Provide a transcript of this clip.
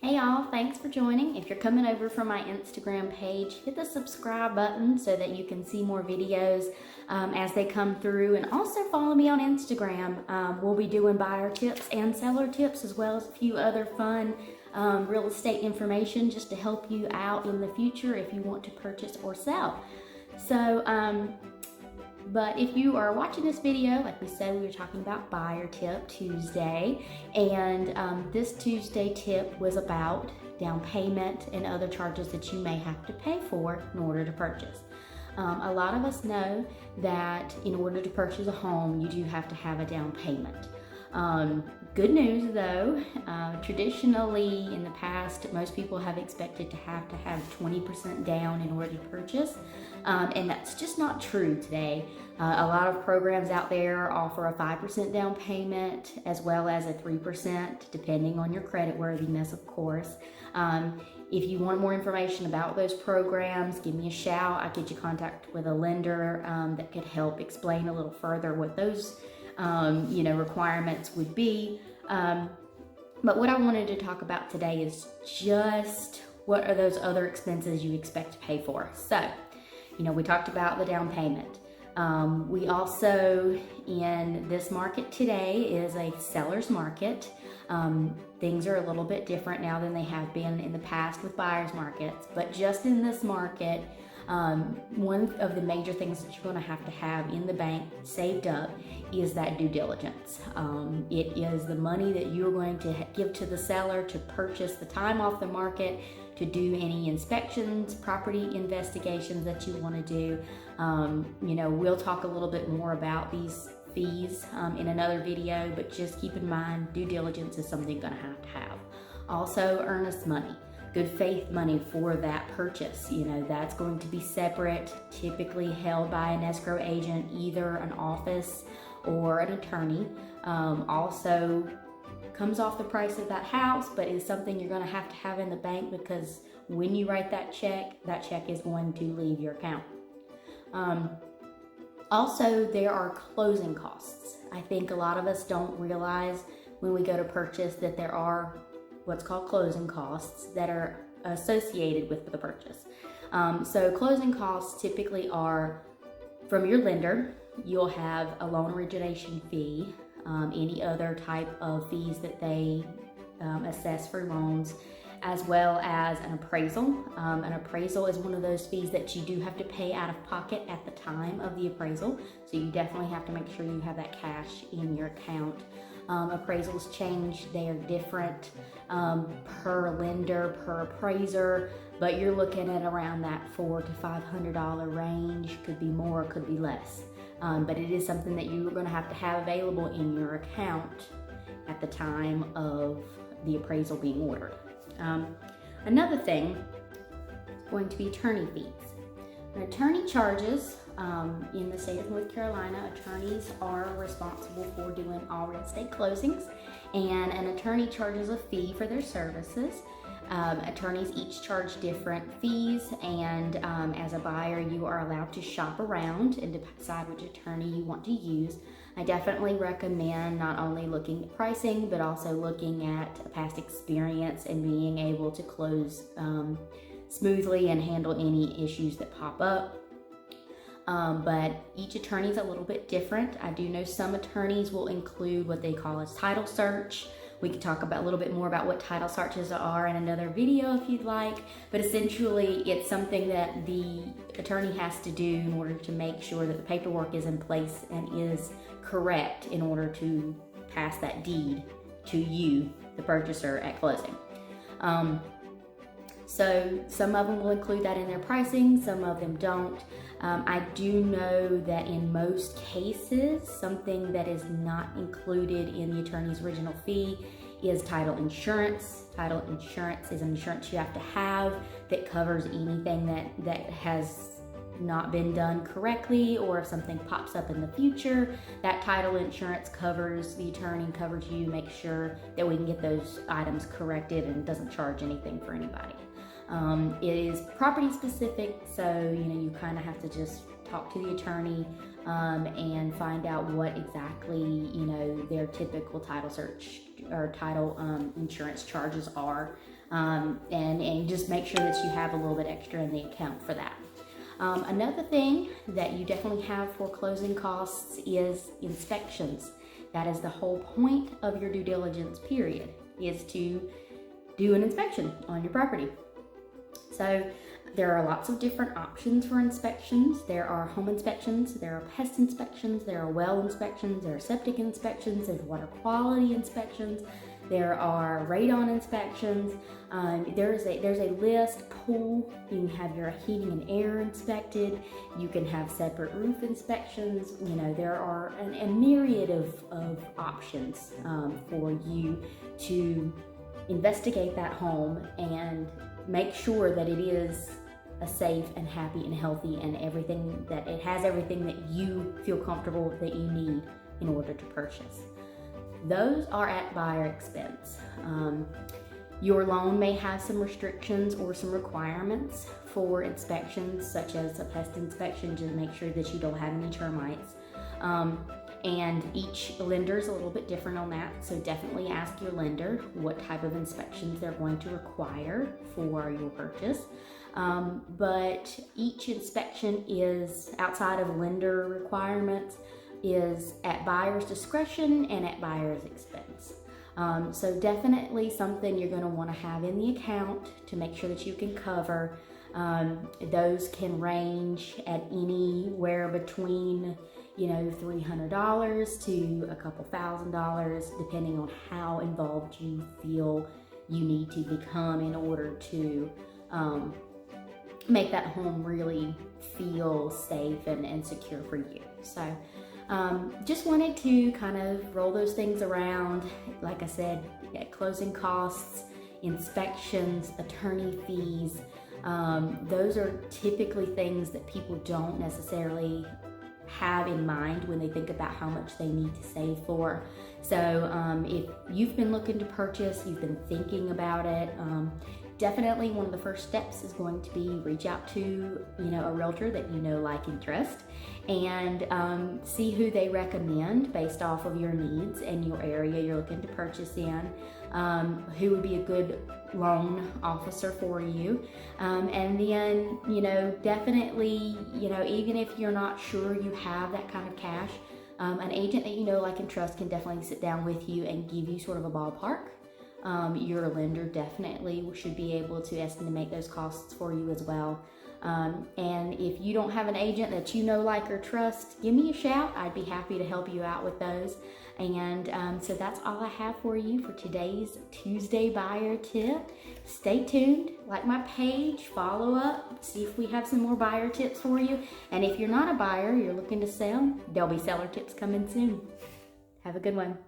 Hey y'all, thanks for joining. If you're coming over from my Instagram page, hit the subscribe button so that you can see more videos as they come through, and also follow me on Instagram. We'll be doing buyer tips and seller tips, as well as a few other fun real estate information just to help you out in the future if you want to purchase or sell. But if you are watching this video, like we said, we were talking about Buyer Tip Tuesday, and this Tuesday tip was about down payment and other charges that you may have to pay for in order to purchase. A lot of us know that in order to purchase a home, you do have to have a down payment. Good news though, traditionally in the past, most people have expected to have 20% down in order to purchase, and that's just not true today. A lot of programs out there offer a 5% down payment as well as a 3%, depending on your credit worthiness, of course. If you want more information about those programs, give me a shout. I get you contact with a lender that could help explain a little further what those requirements would be. But what I wanted to talk about today is just what are those other expenses you expect to pay for. So, we talked about the down payment. We also, in this market today, is a seller's market. Things are a little bit different now than they have been in the past with buyer's markets, but just in this market, one of the major things that you're going to have in the bank saved up is that due diligence. It is the money that you're going to give to the seller to purchase the time off the market, to do any inspections, property investigations that you want to do. We'll talk a little bit more about these fees in another video, but just keep in mind due diligence is something you're going to have. Also, earnest money. Good faith money for that purchase. That's going to be separate, typically held by an escrow agent, either an office or an attorney. Also comes off the price of that house, but is something you're going to have in the bank, because when you write that check is going to leave your account. Also, there are closing costs. I think a lot of us don't realize when we go to purchase that there are what's called closing costs that are associated with the purchase. So closing costs typically are from your lender. You'll have a loan origination fee, any other type of fees that they assess for loans, as well as an appraisal. An appraisal is one of those fees that you do have to pay out of pocket at the time of the appraisal, so you definitely have to make sure you have that cash in your account. Appraisals change, they are different per lender, per appraiser, but you're looking at around that $400 to $500 range. Could be more, could be less, but it is something that you're going to have available in your account at the time of the appraisal being ordered. Another thing is going to be attorney fees. An attorney charges, in the state of North Carolina, attorneys are responsible for doing all real estate closings, and an attorney charges a fee for their services. Attorneys each charge different fees, and as a buyer, you are allowed to shop around and decide which attorney you want to use. I definitely recommend not only looking at pricing, but also looking at a past experience and being able to close smoothly and handle any issues that pop up. But each attorney is a little bit different. I do know some attorneys will include what they call a title search. We could talk a little bit more about what title searches are in another video if you'd like, but essentially it's something that the attorney has to do in order to make sure that the paperwork is in place and is correct in order to pass that deed to you, the purchaser, at closing. So some of them will include that in their pricing, some of them don't. I do know that in most cases, something that is not included in the attorney's original fee is title insurance. Title insurance is an insurance you have to have that covers anything that has not been done correctly, or if something pops up in the future, that title insurance covers the attorney, covers you, make sure that we can get those items corrected and doesn't charge anything for anybody. It is property specific, so you kind of have to just talk to the attorney and find out what exactly their typical title search or title insurance charges are. and just make sure that you have a little bit extra in the account for that. Another thing that you definitely have for closing costs is inspections. That is the whole point of your due diligence period, is to do an inspection on your property. So there are lots of different options for inspections. There are home inspections, there are pest inspections, there are well inspections, there are septic inspections, there's water quality inspections, there are radon inspections. There's a list. Pool, you can have your heating and air inspected. You can have separate roof inspections. You know, there are a myriad of options for you to investigate that home and make sure that it is a safe and happy and healthy, and everything, that it has everything that you feel comfortable that you need in order to purchase. Those are at buyer expense. Your loan may have some restrictions or some requirements for inspections, such as a pest inspection to make sure that you don't have any termites. And each lender is a little bit different on that, so definitely ask your lender what type of inspections they're going to require for your purchase. But each inspection is, outside of lender requirements, is at buyer's discretion and at buyer's expense. So definitely something you're going to want to have in the account to make sure that you can cover. Those can range at anywhere between, you know, $300 to a couple $1,000, depending on how involved you feel you need to become in order to make that home really feel safe and secure for you. So just wanted to kind of roll those things around. Like I said, closing costs, inspections, attorney fees, those are typically things that people don't necessarily have in mind when they think about how much they need to save for. So if you've been looking to purchase, you've been thinking about it, definitely one of the first steps is going to be reach out to, you know, a realtor that you know, like, and trust, and see who they recommend based off of your needs and your area you're looking to purchase in, who would be a good loan officer for you, and then, you know, definitely, you know, even if you're not sure you have that kind of cash, an agent that you know, like, and trust can definitely sit down with you and give you sort of a ballpark. Your lender definitely should be able to estimate those costs for you as well. And if you don't have an agent that you know, like, or trust, give me a shout. I'd be happy to help you out with those. And so that's all I have for you for today's Tuesday buyer tip. Stay tuned, like my page, follow up, see if we have some more buyer tips for you. And if you're not a buyer, you're looking to sell, there'll be seller tips coming soon. Have a good one.